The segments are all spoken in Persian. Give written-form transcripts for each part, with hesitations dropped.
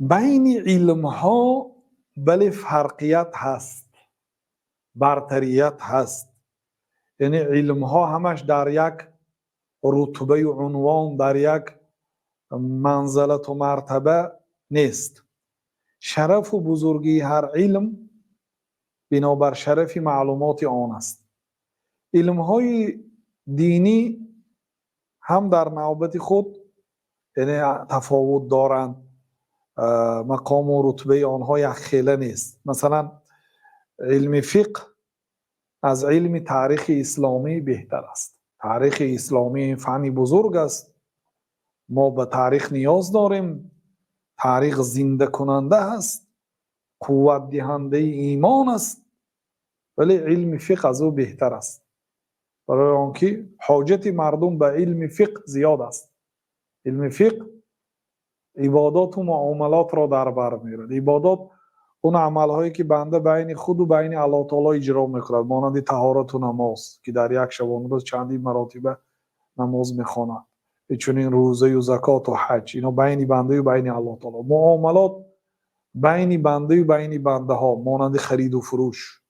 بین علم ها بله فرقیت هست، برتریت هست. یعنی علم ها همش در یک رتبه و عنوان، در یک منزلت و مرتبه نیست. شرف و بزرگی هر علم بنابر شرف معلومات آن است. علم های دینی هم در نوبت خود یعنی تفاوت دارند، مقام و رتبه آنها یک خیله نیست. مثلا علم فقه از علم تاریخ اسلامی بهتر است. تاریخ اسلامی فنی بزرگ است، ما به تاریخ نیاز داریم. تاریخ زنده کننده است، قوت دهنده ایمان است، ولی علم فقه از او بهتر است، برای آنکه حاجت مردم به علم فقه زیاد است. علم فقه عبادات و معاملات را در بر می‌گیرد. عبادات اون عملهایی که بنده بین خود و بین الله تعالی اجرا می‌کند، مانند طهارت و نماز که در یک شبانه روز چندین مراتب نماز می‌خواند، چنین روزه و زکات و حج، اینا بین بنده و بین الله تعالی. معاملات بین بنده و بین بنده ها، مانند خرید و فروش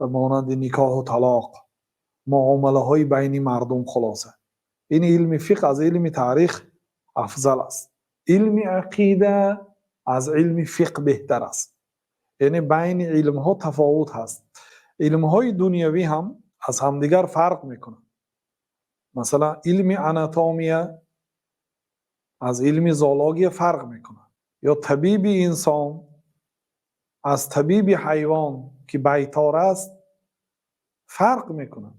و مانند نکاح و طلاق، معامله های بین مردم. خلاصه این علم فقه از علم تاریخ افضل است. علم عقیده از علم فقه بهتر است. یعنی بین علم ها تفاوت هست. علم های دنیوی هم از همدیگر فرق میکنند. مثلا علم آناتومیا از علم زولوژی فرق میکنه، یا طبیب انسان از طبیب حیوان که بیطار است فرق میکنه،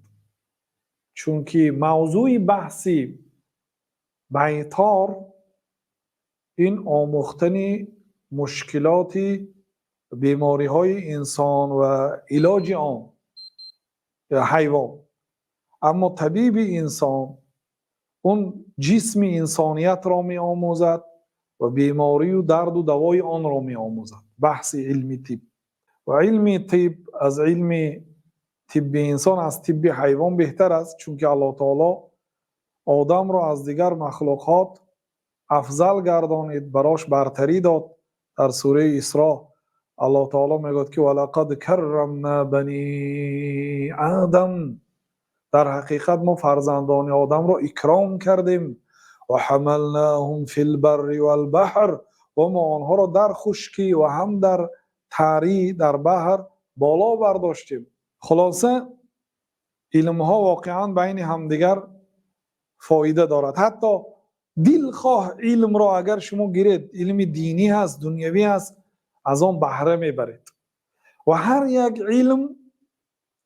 چون که موضوع بحثی بیطار این آموختن مشکلات بیماری های انسان و علاج آن یا حیوان، اما طبیب انسان اون جسم انسانیت را می آموزد و بیماری و درد و دوای آن را می آموزد. بحث علمی طب و علمی طب از علم طب انسان از طب حیوان بهتر است، چون که الله تعالی آدم را از دیگر مخلوقات افضل گردانید، براش برتری داد. در سوره اسراء الله تعالی میگوید که ولقد کرمنا بنی آدم، در حقیقت ما فرزندان آدم را اکرام کردیم. و حملناهم فی البر والبحر، و ما آنها را در خشکی و هم در تری در بحر بالا برداشتیم. خلاصه علم ها واقعا بین همدیگر فایده دارد. حتی دلخواه علم را اگر شما گیرید، علم دینی هست، دنیوی هست، از آن بهره میبرید. و هر یک علم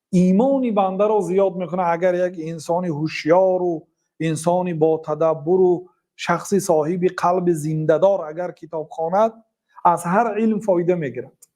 ایمانی بنده را زیاد میکنه. اگر یک انسان هوشیار و انسانی با تدبر و شخصی صاحب قلب زنده دار اگر کتاب خواند، از هر علم فایده میگیرد.